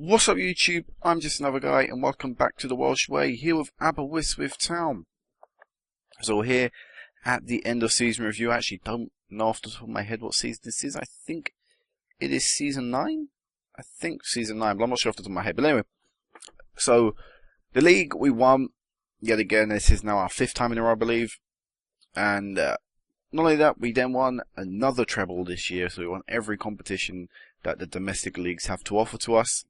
What's up YouTube, I'm just another guy and welcome back to the Welsh way, here with Aberystwyth Town. So we're here at the end of season review. I actually don't know off the top of my head what season this is. I think it is season 9? I think season 9, but I'm not sure off the top of my head. But anyway, so the league we won yet again. This is now our 5th time in a row, I believe. And not only that, we then won another treble this year, so we won every competition that the domestic leagues have to offer to us.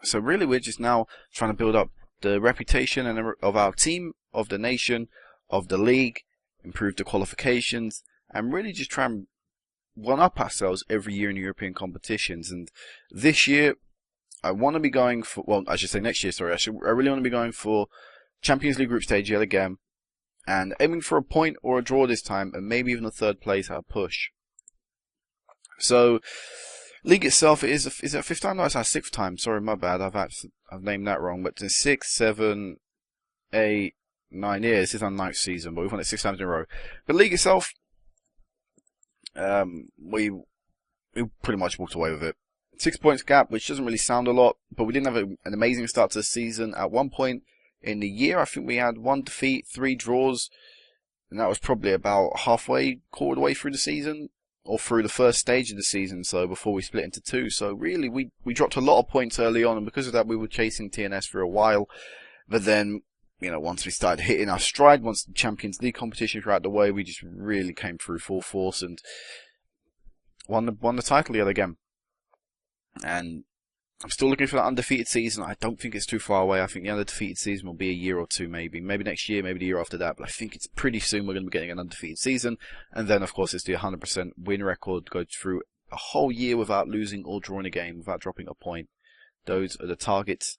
So really we're just now trying to build up the reputation of our team, of the nation, of the league, improve the qualifications, and really just try and one-up ourselves every year in European competitions. And this year, I want to be going for, well, I should say next year, sorry, I really want to be going for Champions League group stage yet again, and aiming for a point or a draw this time, and maybe even a 3rd place at a push. So, league itself is it a 5th time? No, it's our 6th time. Sorry, my bad. I've named that wrong. But it's 6, 7, 8, 9 years. This is our 9th season, but we've won it 6 times in a row. The league itself, we pretty much walked away with it. 6 points gap, which doesn't really sound a lot, but we didn't have an amazing start to the season. At one point in the year, I think we had 1 defeat, 3 draws, and that was probably about halfway, quarter way through the season, or through the first stage of the season, so before we split into 2. So really, we dropped a lot of points early on, and because of that, we were chasing TNS for a while. But then, you know, once we started hitting our stride, once the Champions League competitions were out of the way, we just really came through full force and won the title yet again. And I'm still looking for that undefeated season. I don't think it's too far away. I think the undefeated season will be a year or 2 maybe. Maybe next year, maybe the year after that. But I think it's pretty soon we're going to be getting an undefeated season. And then, of course, it's the 100% win record. Go through a whole year without losing or drawing a game, without dropping a point. Those are the targets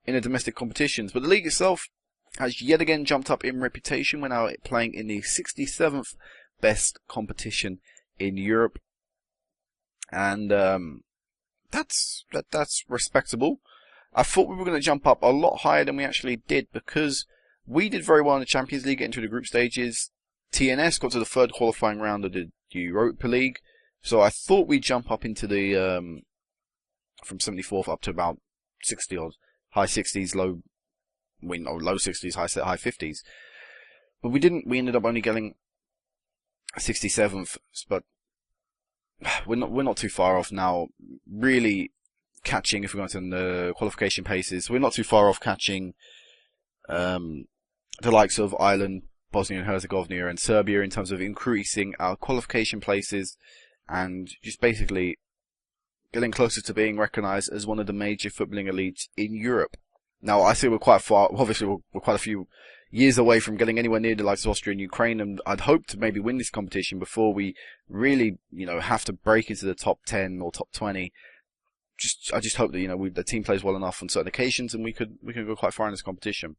in the domestic competitions. But the league itself has yet again jumped up in reputation. We're now playing in the 67th best competition in Europe. And that's respectable. I thought we were going to jump up a lot higher than we actually did, because we did very well in the Champions League, getting to the group stages. TNS got to the 3rd qualifying round of the Europa League, so I thought we'd jump up into the from 74th up to about 60 or high 60s, low 60s, high 50s. But we didn't. We ended up only getting 67th, but we're not too far off now. Really catching, if we're going to the qualification paces, we're not too far off catching the likes of Ireland, Bosnia and Herzegovina, and Serbia in terms of increasing our qualification places and just basically getting closer to being recognised as one of the major footballing elites in Europe. Now, I say we're quite far. Obviously, we're quite a few years away from getting anywhere near the likes of Austria and Ukraine, and I'd hope to maybe win this competition before we really, have to break into the top 10 or top 20. I just hope that, the team plays well enough on certain occasions, and we can go quite far in this competition.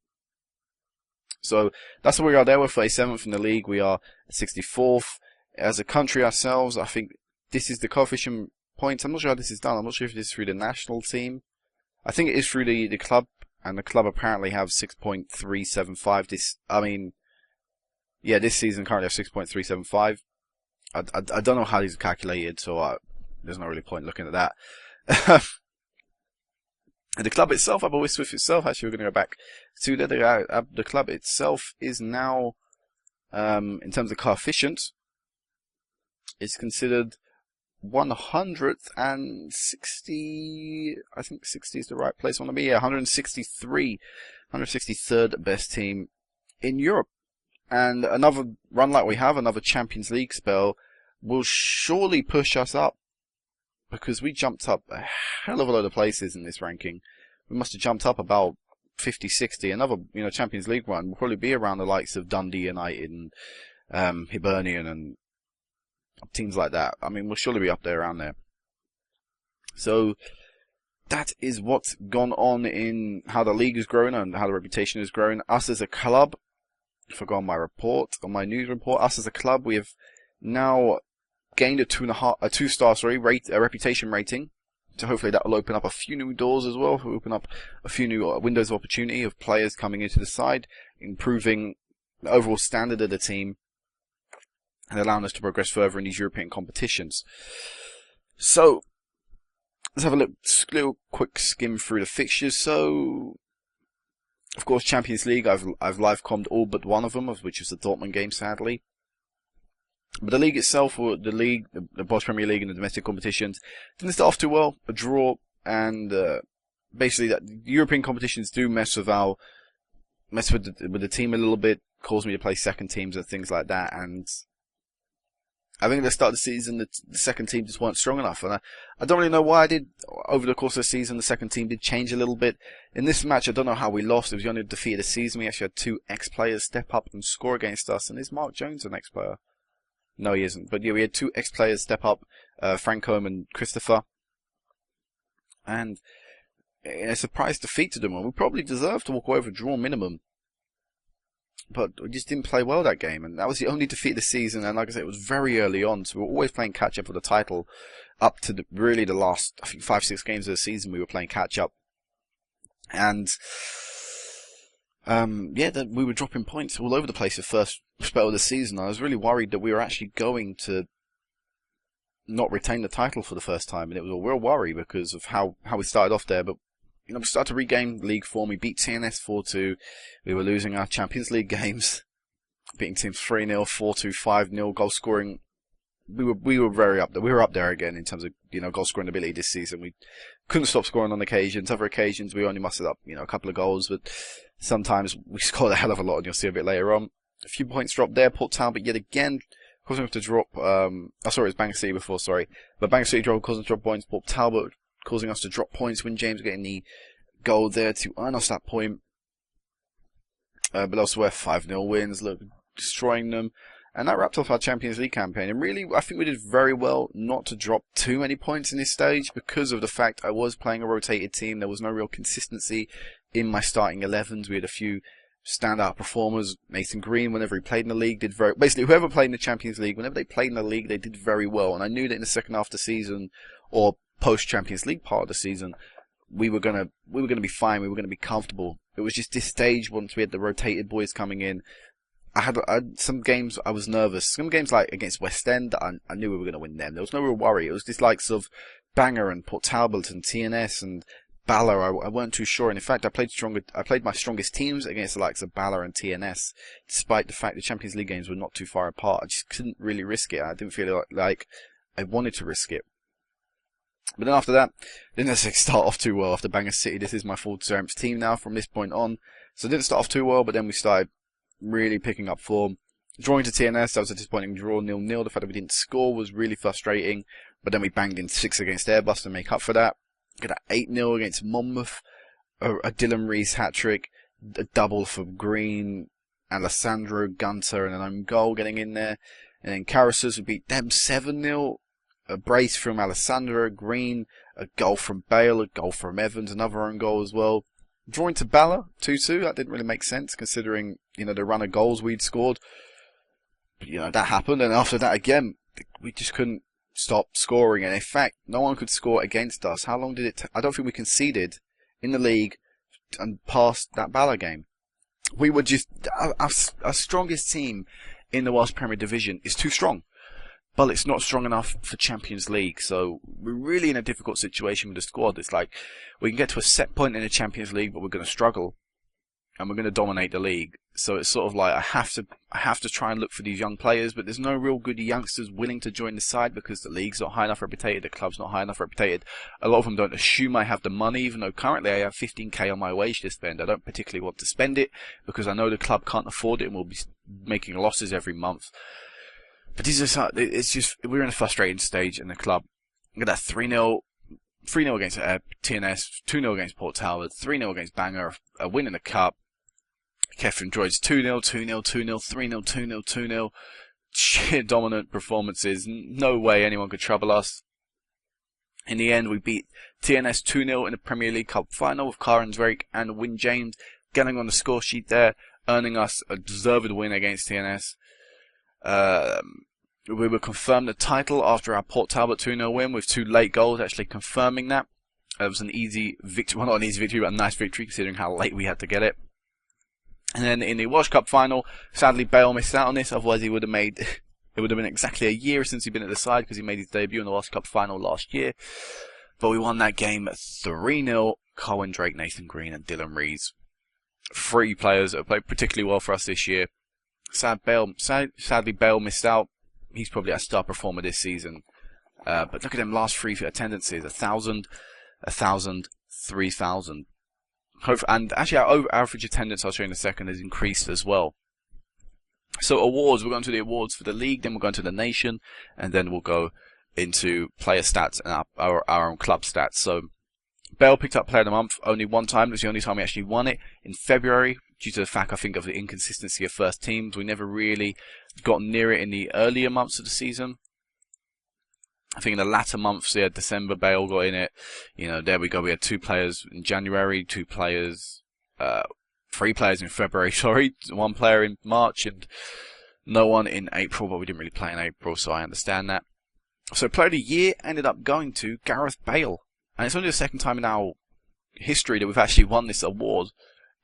So that's where we are there. We're 37th in the league. We are 64th as a country ourselves. I think this is the coefficient points. I'm not sure how this is done. I'm not sure if this is through the national team. I think it is through the club. And the club apparently have 6.375. This season currently have 6.375. I don't know how these are calculated, so there's no really point looking at that. And the club itself, Aberystwyth itself, actually we're going to go back to the club itself is now, in terms of coefficient, it's considered 160, I think 60 is the right place I want to be. Yeah, 163rd best team in Europe. And another run like we have, another Champions League spell, will surely push us up, because we jumped up a hell of a load of places in this ranking. We must have jumped up about 50, 60. Another, Champions League run will probably be around the likes of Dundee United and Hibernian and teams like that. We'll surely be up there around there. So that is what's gone on in how the league has grown and how the reputation has grown. Us as a club, if I go on my report, on my news report, us as a club, we have now gained a 2-star reputation rating. So hopefully that will open up a few new doors as well. It'll open up a few new windows of opportunity of players coming into the side, improving the overall standard of the team, and allowing us to progress further in these European competitions. So, Let's have a little quick skim through the fixtures. So, of course, Champions League, I've live-commed all but one of them, which is the Dortmund game, sadly. But the league itself, or the Welsh Premier League and the domestic competitions, didn't start off too well. A draw, and basically that European competitions do mess with the team a little bit, cause me to play second teams and things like that, and I think at the start of the season, the second team just weren't strong enough, and I don't really know why I did. Over the course of the season, the second team did change a little bit. In this match, I don't know how we lost. It was the only defeat of the season. We actually had 2 ex-players step up and score against us, and is Mark Jones an ex-player? No, he isn't. But yeah, we had 2 ex-players step up, Franco and Christopher, and in a surprise defeat to them, and we probably deserved to walk away with a draw minimum. But we just didn't play well that game, and that was the only defeat of the season, and like I said, it was very early on, so we were always playing catch-up for the title, up to really the last, I think, 5-6 games of the season we were playing catch-up. And, we were dropping points all over the place the first spell of the season. I was really worried that we were actually going to not retain the title for the first time, and it was a real worry because of how we started off there, but we started to regain league form. We beat TNS 4-2. We were losing our Champions League games, beating teams 3-0, 4-2, 5-0. Goal scoring, we were very up there. We were up there again in terms of goal scoring ability this season. We couldn't stop scoring on occasions. Other occasions we only mustered up a couple of goals, but sometimes we scored a hell of a lot, and you'll see a bit later on. A few points dropped there. Port Talbot yet again causing us to drop. It was Bangor City before. Sorry, but Bangor City causing us to drop points. Port Talbot causing us to drop points when James getting the goal there to earn us that point. But elsewhere, 5-0 wins, look, destroying them. And that wrapped off our Champions League campaign. And really, I think we did very well not to drop too many points in this stage because of the fact I was playing a rotated team. There was no real consistency in my starting 11s. We had a few standout performers. Nathan Green, whenever he played in the league, basically whoever played in the Champions League, whenever they played in the league, they did very well. And I knew that in the second half of the season, or post-Champions League part of the season, we were gonna be fine. We were gonna be comfortable. It was just this stage once we had the rotated boys coming in. I had some games I was nervous. Some games like against West End, I knew we were gonna win them. There was no real worry. It was just likes of Bangor and Port Talbot and TNS and Ballor. I weren't too sure. And in fact, I played my strongest teams against the likes of Ballor and TNS, despite the fact the Champions League games were not too far apart. I just couldn't really risk it. I didn't feel like I wanted to risk it. But then after that, didn't necessarily start off too well after Bangor City. This is my full-strength team now from this point on. So it didn't start off too well, but then we started really picking up form. Drawing to TNS, that was a disappointing draw, 0-0. The fact that we didn't score was really frustrating. But then we banged in 6 against Airbus to make up for that. Got an 8-0 against Monmouth. A Dylan Rees hat-trick. A double for Green, Alessandro, Gunter, and an own goal getting in there. And then Carusers, we beat them 7-0. A brace from Alessandro, Green, a goal from Bale, a goal from Evans, another own goal as well. Drawing to Ballor, 2-2, that didn't really make sense considering, the run of goals we'd scored. But, that happened, and after that again, we just couldn't stop scoring, and in fact, no one could score against us. How long did it I don't think we conceded in the league and past that Ballor game. We were just, our strongest team in the Welsh Premier Division is too strong. But it's not strong enough for Champions League, so we're really in a difficult situation with the squad. It's like, we can get to a set point in the Champions League, but we're going to struggle, and we're going to dominate the league. So it's sort of like, I have to try and look for these young players, but there's no real good youngsters willing to join the side because the league's not high enough reputed, the club's not high enough reputed. A lot of them don't assume I have the money, even though currently I have 15k on my wage to spend. I don't particularly want to spend it, because I know the club can't afford it and will be making losses every month. But it's just, we're in a frustrating stage in the club. Look at that 3-0 against TNS, 2-0 against Port Talbot, 3-0 against Bangor, a win in the cup. Kevin Droids 2-0, 2-0, 2-0, 3-0, 2-0, 2-0. Sheer dominant performances. No way anyone could trouble us. In the end, we beat TNS 2-0 in the Premier League Cup final with Carnsverick and Win James getting on the score sheet there, earning us a deserved win against TNS. We were confirmed the title after our Port Talbot 2-0 win with 2 late goals actually confirming that. It was an easy victory, well not an easy victory, but a nice victory considering how late we had to get it. And then in the Welsh Cup final, sadly Bale missed out on this, otherwise it would have been exactly a year since he'd been at the side because he made his debut in the Welsh Cup final last year. But we won that game 3-0. Colin Drake, Nathan Green and Dylan Rees. 3 players that have played particularly well for us this year. Sadly, Bale missed out. He's probably our star performer this season. But look at them last 3 attendances. 1,000, 1,000, 3,000. And actually our average attendance, I'll show you in a second, has increased as well. So awards, we're going to the awards for the league, then we'll go into the nation, and then we'll go into player stats and our own club stats. So Bale picked up player of the month only one time. It was the only time we actually won it in February, due to the fact, I think, of the inconsistency of first teams. We never really got near it in the earlier months of the season. I think in the latter months, yeah, December, Bale got in it. You know, there we go. We had 2 players in January, 3 players in February, sorry, 1 player in March, and no one in April, but we didn't really play in April, so I understand that. So player of the year ended up going to Gareth Bale. And it's only the second time in our history that we've actually won this award,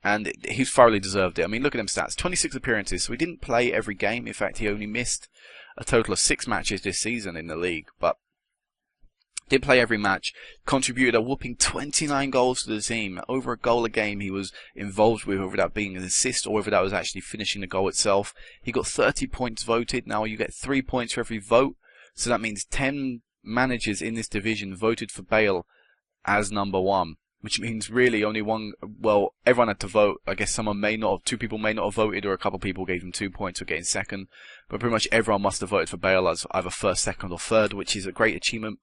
and he's thoroughly deserved it. I mean, look at them stats. 26 appearances, so he didn't play every game. In fact, he only missed a total of 6 matches this season in the league, but did play every match, contributed a whopping 29 goals to the team, over a goal a game he was involved with, whether that being an assist or whether that was actually finishing the goal itself. He got 30 points voted. Now you get 3 points for every vote, so that means 10 managers in this division voted for Bale as number 1, which means really only one, well, everyone had to vote. I guess 2 people may not have voted, or a couple of people gave him 2 points for getting second, but pretty much everyone must have voted for Bale as either first, second or third, which is a great achievement.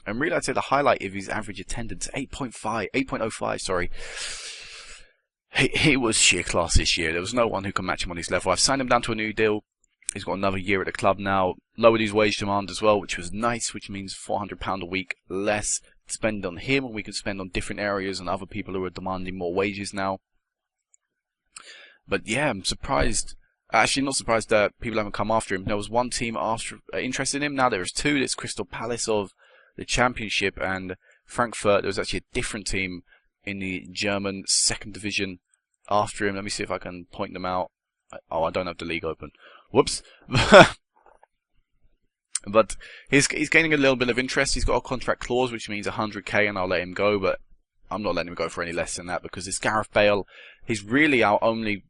And really, I'd say the highlight of his average attendance, 8.05, sorry. He was sheer class this year. There was no one who can match him on his level. I've signed him down to a new deal. He's got another year at the club now. Lowered his wage demand as well, which was nice, which means £400 a week less to spend on him, and we can spend on different areas and other people who are demanding more wages now. But yeah, I'm surprised. Actually, not surprised that people haven't come after him. There was one team interested in him. Now there is 2. There's Crystal Palace of the Championship and Frankfurt. There was actually a different team in the German 2nd division after him. Let me see if I can point them out. Oh, I don't have the league open. Whoops. But he's gaining a little bit of interest. He's got a contract clause, which means 100k, and I'll let him go, but I'm not letting him go for any less than that, because this Gareth Bale, he's really our only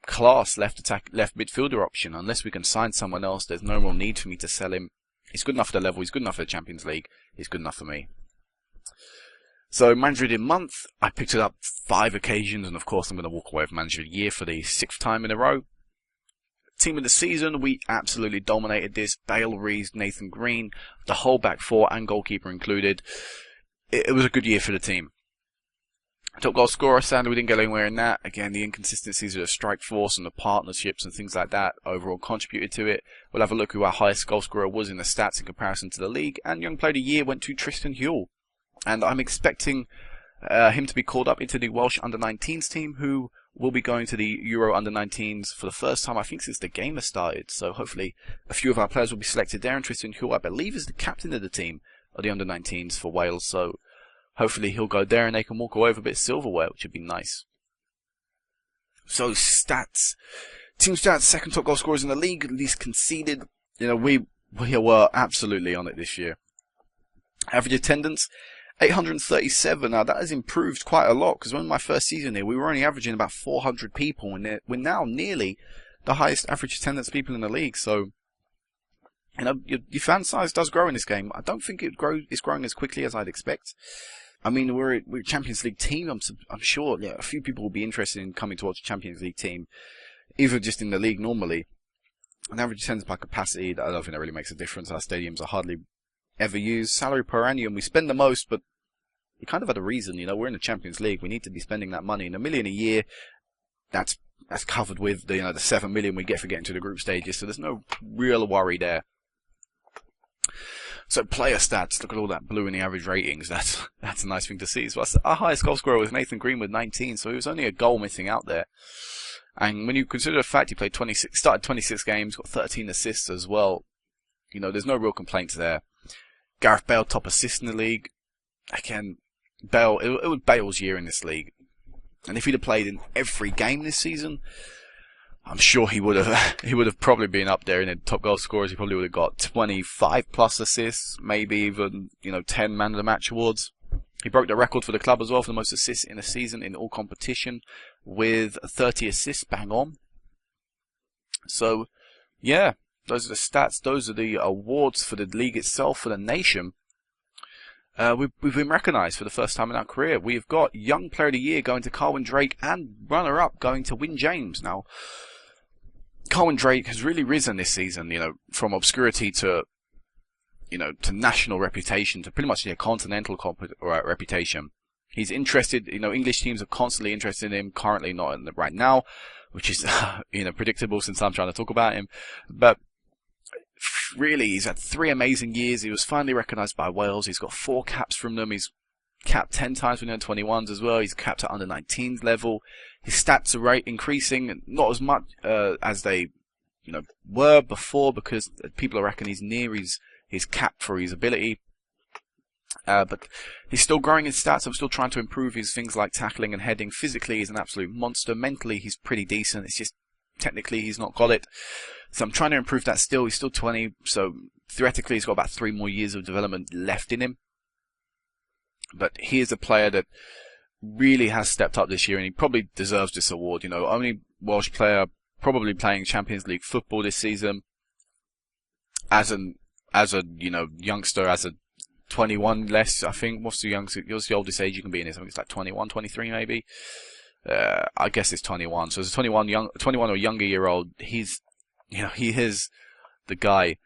class left midfielder option. Unless we can sign someone else, there's no real need for me to sell him. He's good enough for the level, he's good enough for the Champions League, he's good enough for me. So, Manager of the Month, I picked it up 5 occasions, and of course I'm going to walk away with Manager of the Year for the 6th time in a row. Team of the season, we absolutely dominated this. Bale, Rees, Nathan Green, the whole back 4 and goalkeeper included. It was a good year for the team. Top goal scorer, sadly we didn't get anywhere in that. Again, the inconsistencies of the strike force and the partnerships and things like that overall contributed to it. We'll have a look who our highest goal scorer was in the stats in comparison to the league. And Young Player of the Year went to Tristan Huell. And I'm expecting him to be called up into the Welsh under-19s team, who will be going to the Euro under-19s for the first time, I think, since the game has started. So hopefully a few of our players will be selected there. And Tristan Huell, I believe, is the captain of the team of the under-19s for Wales. So hopefully he'll go there and they can walk away with a bit of silverware, which would be nice. So stats. Team stats, 2nd top goal scorers in the league, least conceded. You know, we were absolutely on it this year. Average attendance, 837. Now that has improved quite a lot, because when my first season here, we were only averaging about 400 people, and we're now nearly the highest average attendance people in the league. So, you know, your fan size does grow in this game. I don't think it's growing as quickly as I'd expect. I mean, we're a Champions League team. I'm sure a few people will be interested in coming to watch a Champions League team, either just in the league normally. An average attendance by capacity, I don't think that really makes a difference. Our stadiums are hardly ever used. Salary per annum, we spend the most, but we kind of had a reason. You know, we're in the Champions League. We need to be spending that money. And $1 million a year, that's covered with the 7 million we get for getting to the group stages. So there's no real worry there. So player stats, look at all that blue in the average ratings. That's a nice thing to see. So our highest goal scorer was Nathan Green with 19, so he was only a goal missing out there. And when you consider the fact he played started 26 games, got 13 assists as well, you know, there's no real complaints there. Gareth Bale, top assist in the league. Again, Bale, it was Bale's year in this league. And if he'd have played in every game this season, I'm sure he would have probably been up there in the top goal scorers. He probably would have got 25 plus assists, maybe even 10 man of the match awards. He broke the record for the club as well for the most assists in a season in all competition, with 30 assists, bang on. So, yeah, those are the stats. Those are the awards for the league itself, for the nation. We've been recognised for the first time in our career. We've got Young Player of the Year going to Carwyn Drake, and runner-up going to Wyn James. Now, Carwyn Drake has really risen this season, from obscurity to, to national reputation, to pretty much a continental reputation. He's interested, English teams are constantly interested in him, currently not in right now, which is, predictable since I'm trying to talk about him. But really, he's had 3 amazing years. He was finally recognised by Wales. He's got 4 caps from them. He's capped 10 times with under 21s as well. He's capped at under 19s level. His stats are increasing, not as much as they, were before, because people reckon he's near his cap for his ability. But he's still growing his stats. I'm still trying to improve his things like tackling and heading. Physically, he's an absolute monster. Mentally, he's pretty decent. It's just technically he's not got it. So I'm trying to improve that still. He's still 20, so theoretically he's got about 3 more years of development left in him. But he is a player that really has stepped up this year, and he probably deserves this award. Only Welsh player probably playing Champions League football this season. As a youngster, as a 21 less, I think. What's the oldest age you can be in this? I think it's like 21, 23 maybe. I guess it's 21. So as a 21 or younger year old, he is the guy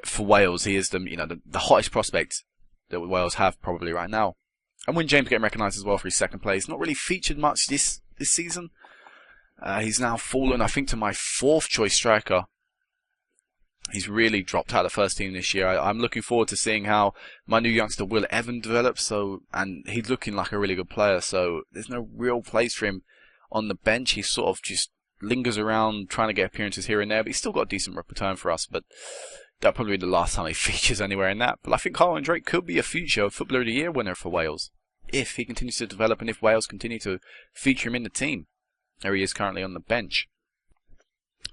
for Wales. He is the hottest prospect that Wales have probably right now. And Wyn James getting recognised as well for his second place. Not really featured much this season. He's now fallen, I think, to my 4th choice striker. He's really dropped out of the first team this year. I'm looking forward to seeing how my new youngster Will Evan develops. And he's looking like a really good player. So there's no real place for him on the bench. He sort of just lingers around trying to get appearances here and there. But he's still got a decent return for us. But that'll probably be the last time he features anywhere in that. But I think Carwyn Drake could be a future Footballer of the Year winner for Wales, if he continues to develop and if Wales continue to feature him in the team. There he is currently on the bench.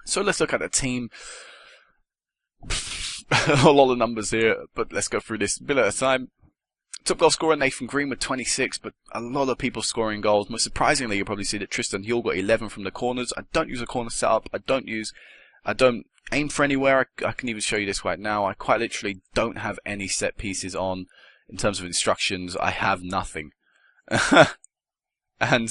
So let's look at the team. A lot of numbers here, but let's go through this a bit at a time. Top goal scorer Nathan Green with 26, but a lot of people scoring goals. Most surprisingly, you'll probably see that Tristan Hill got 11 from the corners. I don't use a corner setup. I don't aim for anywhere. I can even show you this right now. I quite literally don't have any set pieces on in terms of instructions. I have nothing. And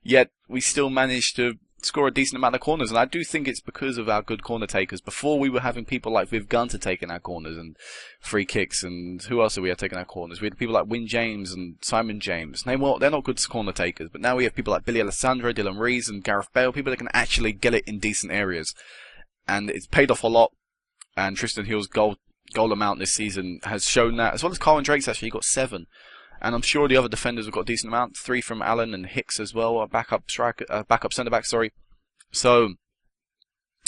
yet we still managed to score a decent amount of corners, and I do think it's because of our good corner takers. Before, we were having people like Viv Gunter taking our corners and free kicks, and who else are we taking our corners? We had people like Wyn James and Simon James. They're not good corner takers, but now we have people like Billy Alessandro, Dylan Rees and Gareth Bale, people that can actually get it in decent areas. And it's paid off a lot, and Tristan Hill's goal amount this season has shown that, as well as Carwyn Drake's actually got 7. And I'm sure the other defenders have got a decent amount. 3 from Allen and Hicks as well, a backup centre-back, sorry. So,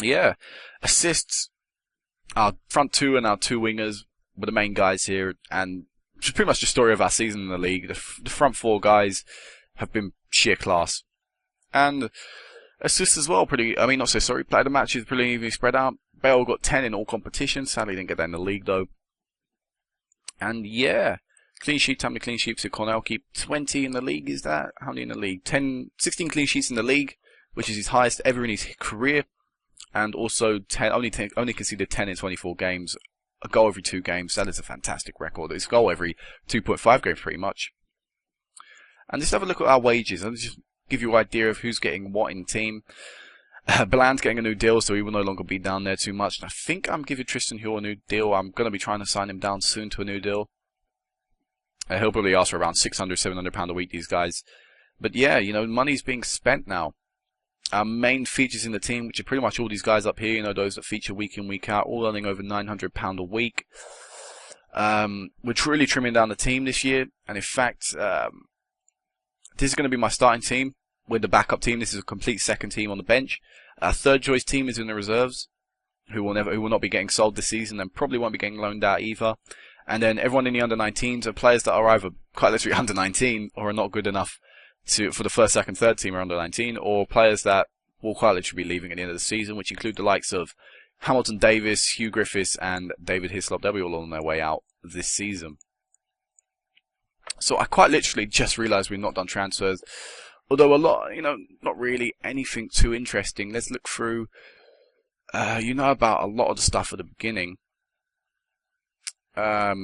yeah. Assists, our front 2 and our 2 wingers were the main guys here. And it's pretty much the story of our season in the league. The front 4 guys have been sheer class. And assists as well, player of the match is pretty evenly spread out. Bale got 10 in all competitions. Sadly didn't get that in the league though. And yeah. Clean sheets, how many clean sheets did Cornell keep? 20 in the league, is that? How many in the league? 16 clean sheets in the league, which is his highest ever in his career. And also only conceded 10 in 24 games. A goal every 2 games. That is a fantastic record. It's a goal every 2.5 games pretty much. And just have a look at our wages. I'll just give you an idea of who's getting what in the team. Bland's getting a new deal, so he will no longer be down there too much. And I think I'm giving Tristan Hill a new deal. I'm going to be trying to sign him down soon to a new deal. He'll probably ask for around £600, £700 a week, these guys. But yeah, money's being spent now. Our main features in the team, which are pretty much all these guys up here, those that feature week in, week out, all earning over £900 a week. We're truly trimming down the team this year. And in fact, this is going to be my starting team with the backup team. This is a complete second team on the bench. Our third choice team is in the reserves, who will not be getting sold this season and probably won't be getting loaned out either. And then everyone in the under-19s are players that are either quite literally under-19 or are not good enough for the first, second, third team or under-19, or players that will quite literally be leaving at the end of the season, which include the likes of Hamilton Davis, Hugh Griffiths, and David Hislop. They'll be all on their way out this season. So I quite literally just realised we've not done transfers. Although a lot, not really anything too interesting. Let's look through, about a lot of the stuff at the beginning. All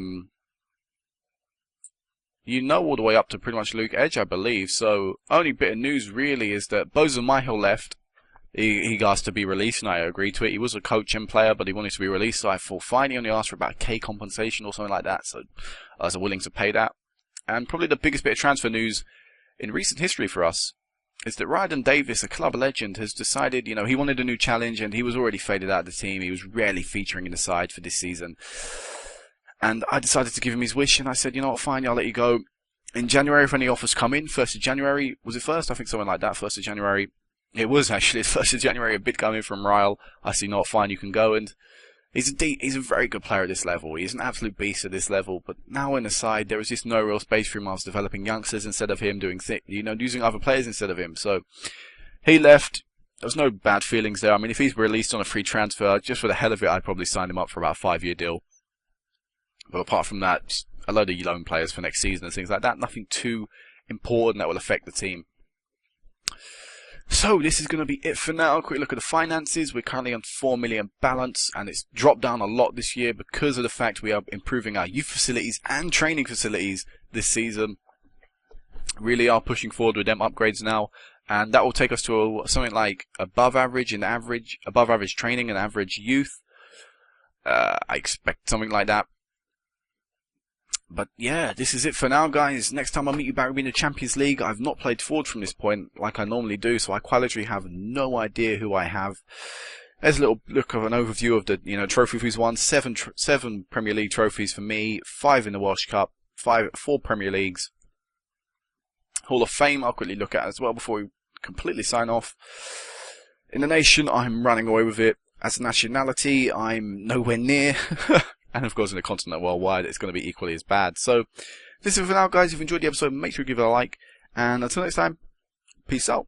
the way up to pretty much Luke Edge, I believe. So, only bit of news really is that Bozo Myhill left. He asked to be released, and I agreed to it. He was a coach and player, but he wanted to be released, so I thought fine. He only asked for about a K compensation or something like that, so I was willing to pay that. And probably the biggest bit of transfer news in recent history for us is that Ryan Davis, a club legend, has decided, he wanted a new challenge, and he was already faded out of the team. He was rarely featuring in the side for this season. And I decided to give him his wish, and I said, you know what, fine, I'll let you go. In January, if any offers come in, 1st of January, was it 1st? I think something like that, 1st of January. It was actually 1st of January, a bid coming from Ryle. I said, you know what, fine, you can go. And he's a very good player at this level. He's an absolute beast at this level. But now in the side, there was just no real space for him. I was developing youngsters instead of him, using other players instead of him. So he left. There was no bad feelings there. I mean, if he's released on a free transfer, just for the hell of it, I'd probably sign him up for about a 5-year deal. But apart from that, just a load of loan players for next season and things like that. Nothing too important that will affect the team. So this is going to be it for now. Quick look at the finances. We're currently on 4 million balance, and it's dropped down a lot this year because of the fact we are improving our youth facilities and training facilities this season. Really are pushing forward with them upgrades now, and that will take us to something like above average training and average youth. I expect something like that. But yeah, this is it for now, guys. Next time I'll meet you back, we'll be in the Champions League. I've not played forward from this point like I normally do, so I quite literally have no idea who I have. There's a little look of an overview of the trophy who's won. 7 Premier League trophies for me, 5 in the Welsh Cup, 4 Premier Leagues. Hall of Fame I'll quickly look at as well before we completely sign off. In the nation, I'm running away with it. As a nationality, I'm nowhere near. And of course in the continent worldwide, it's going to be equally as bad. So, this is it for now, guys. If you enjoyed the episode, make sure you give it a like. And until next time, peace out.